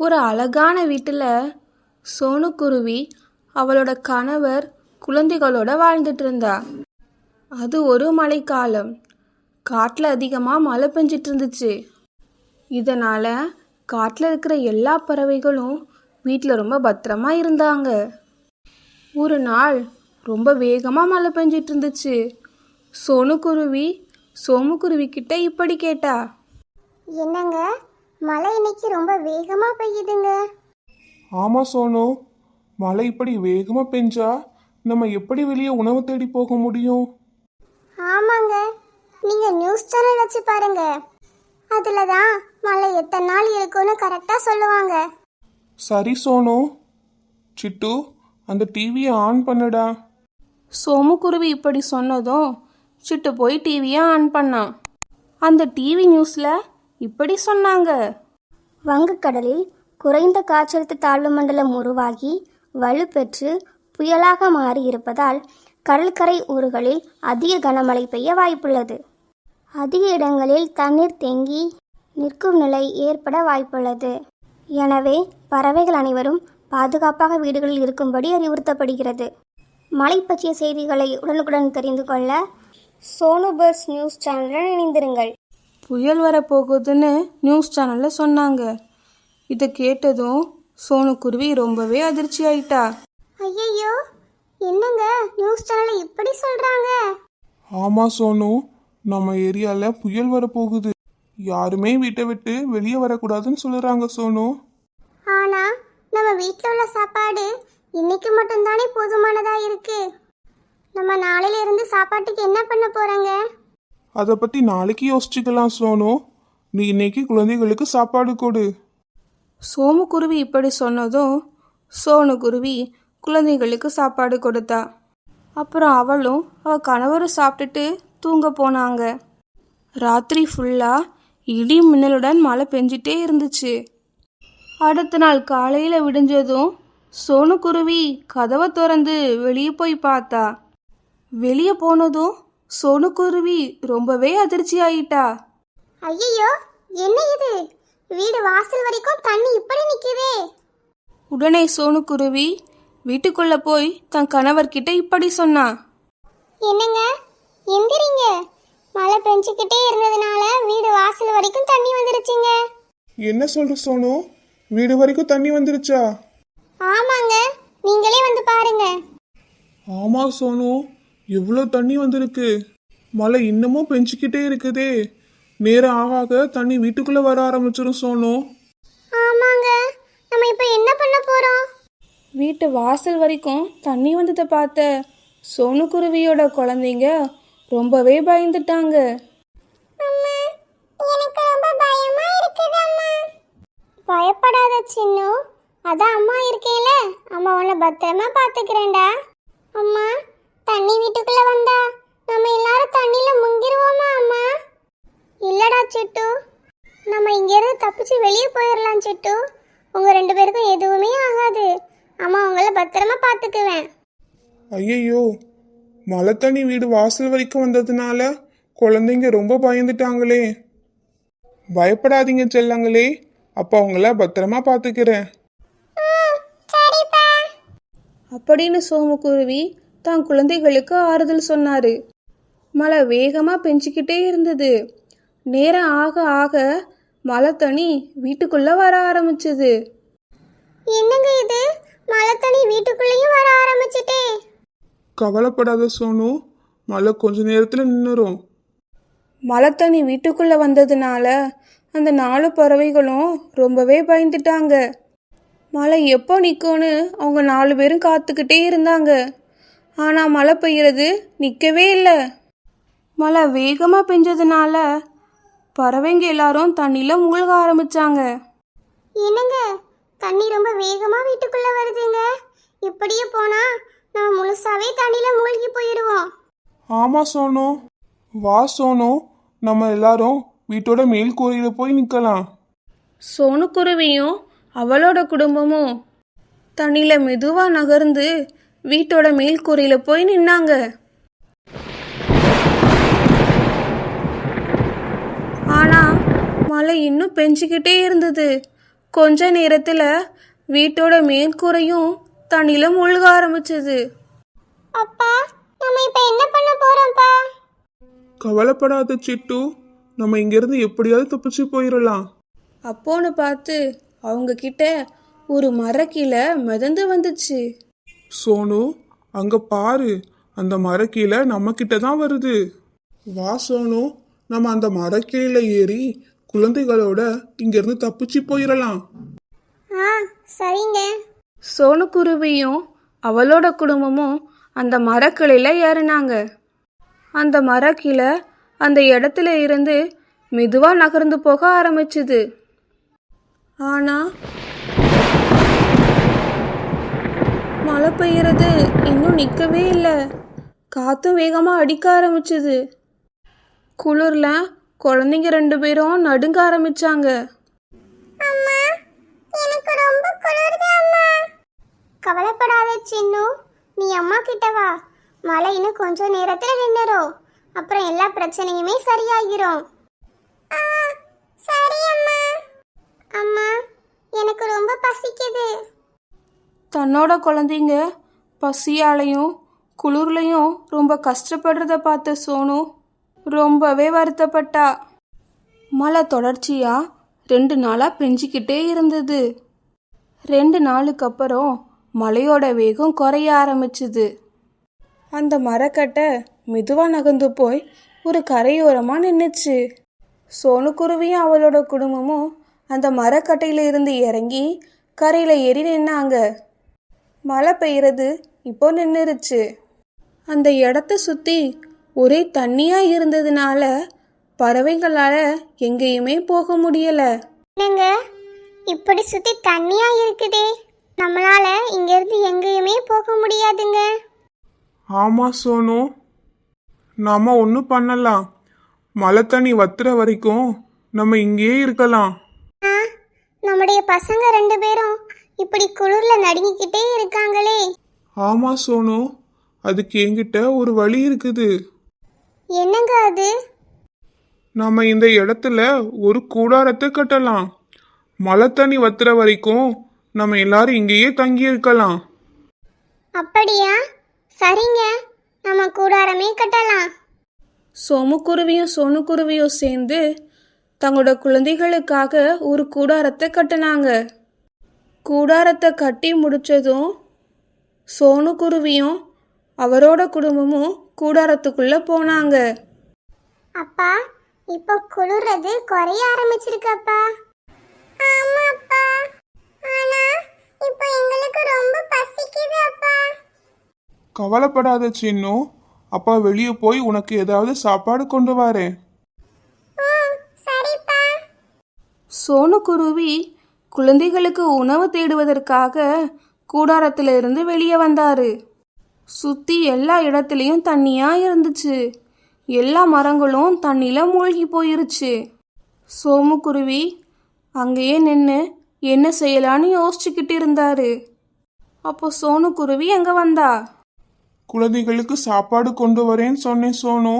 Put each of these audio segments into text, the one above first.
ஒரு அழகான வீட்டில் சோனுக்குருவி அவளோட கணவர் குழந்தைகளோட வாழ்ந்துட்டு இருந்தா. அது ஒரு மழைக்காலம். காட்டில் அதிகமாக மழை பெஞ்சிட்டு இருந்துச்சு. இதனால் காட்டில் இருக்கிற எல்லா பறவைகளும் வீட்டில் ரொம்ப பத்திரமா இருந்தாங்க. ஒரு நாள் ரொம்ப வேகமாக மழை பெஞ்சிட்டு இருந்துச்சு. சோனுக்குருவி சோமுக்குருவி கிட்ட இப்படி கேட்டா, என்னங்க, மழை இன்னைக்கு ரொம்ப வேகமா பெய்யுதுங்க. ஆமா சோனு, மழை இப்படி வேகமா பெஞ்சா நம்ம எப்படி வெளியே உணவு தேடி போக முடியும்? ஆமாங்க, நீங்க நியூஸ் சேனல் வச்சு பாருங்க. அதுல தான் மழை எத்தனை நாள் இருக்குன்னு கரெக்டா சொல்லுவாங்க. சரி சோனு. சிட்டு, அந்த டிவியை ஆன் பண்ணுடா. சோமுக்குருவி இப்படி சொன்னதும் சிட்டு போய் டிவியை ஆன் பண்ணான். அந்த டிவி நியூஸில் இப்படி சொன்னாங்க, வங்கக்கடலில் குறைந்த காற்றழுத்த தாழ்வு மண்டலம் உருவாகி வலுப்பெற்று புயலாக மாறி இருப்பதால் கடற்கரை ஊர்களில் அதிக கனமழை பெய்ய வாய்ப்புள்ளது. அதிக இடங்களில் தண்ணீர் தேங்கி நிற்கும் நிலை ஏற்பட வாய்ப்புள்ளது. எனவே பறவைகள் அனைவரும் பாதுகாப்பாக வீடுகளில் இருக்கும்படி அறிவுறுத்தப்படுகிறது. மழை பற்றிய செய்திகளை உடனுக்குடன் தெரிந்து கொள்ள சோனு பேர்ட்ஸ் நியூஸ் சேனலுடன் இணைந்திருங்கள். புயல் வரப்போகுதுன்னு நியூஸ் சேனலில் சொன்னாங்க. இதை கேட்டதும் சோனுக்குருவி ரொம்பவே அதிர்ச்சி ஆயிட்டா. ஐயோ, என்னங்க நியூஸ் சேனல்ல இப்படி சொல்றாங்க? ஆமா சோனு, நம்ம ஏரியால புயல் வரப்போகுது. யாருமே வீட்டை விட்டு வெளியே வரக்கூடாதுன்னு சொல்லுறாங்க சோனு. ஆனா நம்ம வீட்டில் உள்ள சாப்பாடு இன்னைக்கு மட்டும்தானே போதுமானதா இருக்கு. நம்ம நாளையில இருந்து சாப்பாட்டுக்கு என்ன பண்ண போறாங்க? அதை பத்தி நாளைக்கு யோசிச்சுக்கலாம் சோனு. நீ இன்னைக்கு குழந்தைகளுக்கு சாப்பாடு கொடு. சோமுக்குருவி இப்படி சொன்னதும் சோனுக்குருவி குழந்தைகளுக்கு சாப்பாடு கொடுத்தா. அப்புறம் அவளும் அவள் கணவரும் சாப்பிட்டுட்டு தூங்க போனாங்க. ராத்திரி ஃபுல்லாக இடி மின்னலுடன் மழை பெஞ்சிட்டே இருந்துச்சு. அடுத்த நாள் காலையில் விடிஞ்சதும் சோனுக்குருவி கதவை திறந்து வெளியே போய் பார்த்தா. வெளியே போனதும் சோனுக்குருவி ரொம்பவே அதிர்ச்சி ஆயிட்டா. ஐயோ, என்ன இது? வீடு வாசல் வரைக்கும் தண்ணி இப்படி நிக்குதே. உடனே சோனுக்குருவி வீட்டுக்குள்ள போய் தன் கணவர்கிட்ட இப்படி சொன்னா, என்னங்க, எந்திரிங்க, மழை பெஞ்சுக்கிட்டே இருந்ததுனால வீடு வாசல் வரைக்கும் தண்ணி வந்துருச்சுங்க. என்ன சொல்ற சோனு? வீடு வரைக்கும் தண்ணி வந்துருச்சா? ஆமாங்க, நீங்களே வந்து பாருங்க. ஆமா சோனு, எவ்வளோ தண்ணி வந்திருக்கு. மழை இன்னமும் பெஞ்சிக்கிட்டே இருக்குதே. நேரம் ஆக ஆக தண்ணி வீட்டுக்குள்ள வர ஆரம்பிச்சிடும் சோனு. ஆமாங்க, நம்ம இப்போ என்ன பண்ண போறோம்? வீட்டு வாசல் வரைக்கும் தண்ணி வந்ததை பார்த்த சோனுக்குருவியோட குழந்தைங்க ரொம்பவே பயந்துட்டாங்க. எனக்கு ரொம்ப பயமா இருக்குது அம்மா. பயப்படாத சின்னு, அதான் அம்மா இருக்கேல, அம்மா உன்னை பத்திரமா பாத்துக்கிறேன்டா. அம்மா, தண்ணி வீட்டுக்குள்ள வந்தா நம்ம எல்லாரும் தண்ணியில முங்கிருவோமா அம்மா? இல்லடா சிட்டு, நம்ம இங்கிருந்து தப்பிச்சு வெளியே போயிடலாம் சிட்டு. உங்க 2 பேருக்கும் எதுவுமே ஆகாது. அம்மா உங்களை பத்திரமா பாத்துக்குவேன். ஐயையோ, மழை தண்ணி வீடு வாசல் வரைக்கும் வந்ததுனால குழந்தைங்க ரொம்ப பயந்துட்டாங்களே. பயப்படாதீங்க செல்லங்களே, அப்போ அவங்கள பத்திரமா பார்த்துக்கிறேன். அப்படின்னு சோமுக்குருவி தான் குழந்தைகளுக்கு ஆறுதல் சொன்னாரு. மழை வேகமாக பெஞ்சிக்கிட்டே இருந்தது. நேரம் ஆக ஆக மழை தண்ணி வீட்டுக்குள்ள வர ஆரம்பிச்சது. என்னங்க இது, மழை தண்ணி வீட்டுக்குள்ளேயும் வர ஆரம்பிச்சிட்டே. கவலைப்படாத சோனு, மழை கொஞ்ச நேரத்தில் நின்றுரும். மழை தண்ணி வீட்டுக்குள்ள வந்ததுனால அந்த 4 பறவைகளும் ரொம்பவே பயந்துட்டாங்க. மழை எப்போ நிற்கும்னு அவங்க 4 பேரும் காத்துக்கிட்டே இருந்தாங்க. ஆனால் மழை பெய்யறது நிற்கவே இல்லை. மழை வேகமாக பெஞ்சதுனால பறவைங்க எல்லாரும் தண்ணியில் மூழ்க ஆரம்பிச்சாங்க. என்னங்க, தண்ணி ரொம்ப வேகமா வீட்டுக்குள்ள வருதுங்க. இப்படியே போனா நம்ம முழுசாவே தண்ணியில மூழ்கி போயிடுவோம். ஆமா சோனு, வா சோனு, நம்ம எல்லாரும் வீட்டோட மேல் கூரையில போய் நிற்கலாம். சோனுக்குருவியும் அவளோட குடும்பமும் தண்ணியில் மெதுவாக நகர்ந்து வீட்டோட மேல்கூரையில் போய் நின்னாங்க. ஆனால் மழை இன்னும் பெஞ்சிக்கிட்டே இருந்தது. கொஞ்ச நேரத்துல வீட்டோட மேற்கூரையும் தண்ணியில மூழ்க ஆரம்பிச்சது. அப்பா நம்ம இப்ப என்ன பண்ண போறோம்ப்பா? கவலைப்படாத சிட்டு, நம்ம இங்கிருந்து எப்படியாவது தப்பிச்சு போயிடலாம். அப்போன்னு பார்த்து அவங்க கிட்ட ஒரு மரக்கிளை மிதந்து வந்துச்சு. சோனு, அங்க பாரு, அந்த மரக்கீழே நம்ம கிட்ட தான் வருது. வா சோனு, நம்ம அந்த மரக்கீழ ஏறி குழந்தைகளோட இங்கிருந்து தப்பிச்சு போயிடலாம். ஆ சரிங்க. சோனுக்குருவியும் அவளோட குடும்பமும் அந்த மரக்கிளையில ஏறினாங்க. அந்த மரக்கிளை அந்த இடத்துல இருந்து மெதுவா நகர்ந்து போக ஆரம்பிச்சுது. ஆனா மழை பெய்யறது இன்னும் நிற்கவே இல்லை. காத்தும் வேகமாக அடிக்க ஆரம்பிச்சுது. குளிர்ல குழந்தைங்க 2 பேரும் நடுங்க ஆரம்பிச்சாங்க. அம்மா எனக்கு ரொம்ப குளிருது அம்மா. கவலைப்படாத சின்னு, நீ அம்மா கிட்ட வா. மழை இன்னும் கொஞ்ச நேரத்துல நின்னுரும். அப்புறம் எல்லா பிரச்சனையுமே சரியாகிரும். சரி அம்மா. அம்மா எனக்கு ரொம்ப பசிக்குது. தன்னோட குழந்தைங்க பசியாலையும் குளிர்லையும் ரொம்ப கஷ்டப்படுறத பார்த்த சோனு ரொம்பவே வருத்தப்பட்டா. மழை தொடர்ச்சியா 2 நாளா பெஞ்சிக்கிட்டே இருந்தது. 2 நாளுக்கு அப்புறம் மழையோட வேகம் குறைய ஆரம்பிச்சுது. அந்த மரக்கட்டை மெதுவா நகர்ந்து போய் ஒரு கரையோரமா நின்றுச்சு. சோனுக்குருவியும் அவளோட குடும்பமும் அந்த மரக்கட்டையில இருந்து இறங்கி கரையில ஏறி நின்னாங்க. மழை பெய்யறது இப்போ நின்றுருச்சு. அந்த இடத்த சுத்தி ஒரே தண்ணியா இருந்ததுனால பறவைகளால எங்கேயுமே போக முடியல. என்னங்க இப்படி சுத்தி தண்ணியா இருக்குதே, நம்மளால இங்க இருந்து எங்கேயுமே போக முடியாதுங்க. ஆமா சோனு, நாம ஒன்றும் பண்ணலாம். மழை தண்ணி வத்துற வரைக்கும் நம்ம இங்கேயே இருக்கலாம். நம்முடைய பசங்க 2 பேரும் இப்படி குளிர்ல நடுங்கிக்கிட்டே இருக்காங்களே. ஆமா சோனு, அதுக்கு என்கிட்ட ஒரு வழி இருக்குது. என்னங்க அது? நம்ம இந்த இடத்துல ஒரு கூடாரத்தை கட்டலாம். மழை தண்ணி வத்துற வரைக்கும் நம்ம எல்லாரும் இங்கேயே தங்கி இருக்கலாம். அப்படியா? சரிங்க, நம்ம கூடாரமே கட்டலாம். சோமுக்குருவியும் சோனுக்குருவியும் சேர்ந்து தங்களோட குழந்தைகளுக்காக ஒரு கூடாரத்தை கட்டினாங்க. கூடாரத்தை கட்டி முடிச்சதும் சோனுக்குருவியும் அவரோட குடும்பமும் கூடாரத்துக்குள்ள போனாங்க. அப்பா இப்போ குளிர்றது குறைய ஆரம்பிச்சிருக்கப்பா. ஆமாப்பா, ஆனா இப்போ எங்களுக்கு ரொம்ப பசிக்குது அப்பா. கவலைப்படாத சின்னு, அப்பா வெளியே போய் உனக்கு ஏதாவது சாப்பாடு கொண்டு வரேன். சரிப்பா. சோனுக்குருவி குழந்தைகளுக்கு உணவு தேடுவதற்காக கூடாரத்திலிருந்து வெளியே வந்தாரு. சுத்தி எல்லா இடத்துலையும் தண்ணியா இருந்துச்சு. எல்லா மரங்களும் தண்ணியில மூழ்கி போயிருச்சு. சோமுக்குருவி அங்கேயே நின்று என்ன செய்யலான்னு யோசிச்சுக்கிட்டு இருந்தாரு. அப்போ சோனுக்குருவி அங்க வந்தா. குழந்தைகளுக்கு சாப்பாடு கொண்டு வரேன்னு சொன்னேன் சோனு,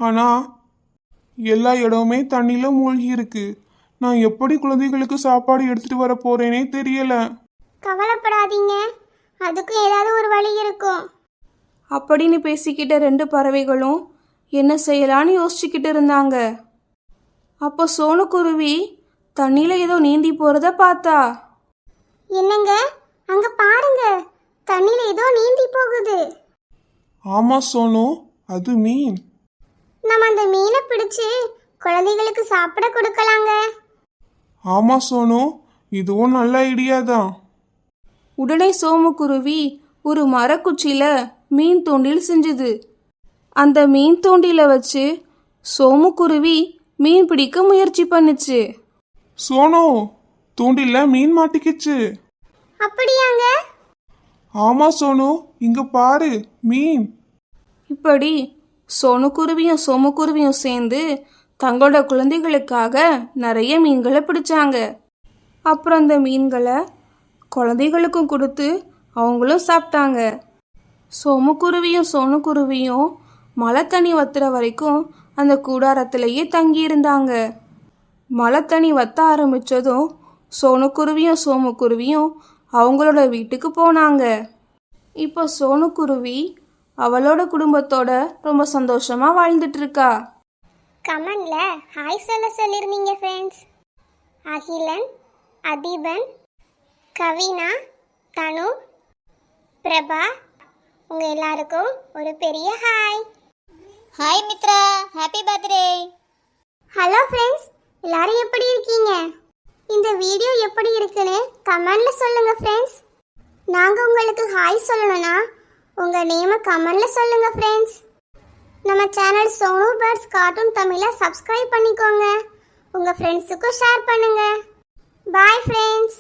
ஆனா எல்லா இடமுமே தண்ணியில மூழ்கி இருக்கு. நான் எப்படி குழந்தைகளுக்கு சாப்பாடு எடுத்துட்டு வர போறேனே தெரியல. கவலைப்படாதீங்க, அதுக்கும் ஏதாவது ஒரு வழி இருக்கும். அப்படின்னு பேசிக்கிட்ட 2 பறவைகளும் என்ன செய்யலான்னு யோசிச்சுக்கிட்டு இருந்தாங்க. அப்போ சோனுக்குருவி தண்ணியில ஏதோ நீந்தி போறத பார்த்தா. என்னங்க அங்க பாருங்க, தண்ணியில ஏதோ நீந்தி போகுது. ஆமா சோனு, அது மீன். நம்ம அந்த மீனை பிடிச்சு குழந்தைகளுக்கு சாப்பிட கொடுக்கலாங்க. ஆமா சோனு, இதுவும் நல்ல ஐடியா தான். உடனே சோமுக்குருவி ஒரு மரக்குச்சியில மீன் தூண்டில் செஞ்சுது. அந்த மீன் தூண்டில வச்சு சோமுக்குருவி மீன் பிடிக்க முயற்சி பண்ணுச்சு. சோனு, தூண்டில மீன் மாட்டிக்கிச்சு. அப்படியாங்க? ஆமா சோனு, இங்க பாரு மீன். இப்படி சோனுக்குருவியும் சோமுக்குருவியும் சேர்ந்து தங்களோட குழந்தைகளுக்காக நிறைய மீன்களை பிடிச்சாங்க. அப்புறம் அந்த மீன்களை குழந்தைகளுக்கும் கொடுத்து அவங்களும் சாப்பிட்டாங்க. சோமுக்குருவியும் சோனுக்குருவியும் மழை தண்ணி வத்துற வரைக்கும் அந்த கூடாரத்திலேயே தங்கி இருந்தாங்க. மழை தண்ணி வத்த ஆரம்பிச்சதும் சோனுக்குருவியும் சோமுக்குருவியும் அவங்களோட வீட்டுக்கு போனாங்க. இப்போ சோனுக்குருவி அவளோட குடும்பத்தோட ரொம்ப சந்தோஷமா வாழ்ந்துட்டு இருக்கா. கமெண்ட்ல ஹாய் சொல்ல சொல்லியிருந்தீங்க ஃப்ரெண்ட்ஸ். அகிலன், அதிபன், கவினா, தனு, பிரபா, உங்க எல்லாருக்கும் ஒரு பெரிய hi. Hi Mitra, happy birthday. Hello friends, எல்லாரும் எப்படி இருக்கீங்க? இந்த வீடியோ எப்படி இருக்குன்னு கமெண்ட்ல சொல்லுங்க ஃப்ரெண்ட்ஸ். நாங்க உங்களுக்கு ஹாய் சொல்லணும்னா உங்க நேமை கமெண்ட்ல சொல்லுங்க ஃப்ரெண்ட்ஸ். நம்ம சேனல் சோனு பேர்ட்ஸ் கார்ட்டூன் தமிழை சப்ஸ்கிரைப் பண்ணிக்கோங்க. உங்க ஃப்ரெண்ட்ஸுக்கும் ஷேர் பண்ணுங்க. Bye friends.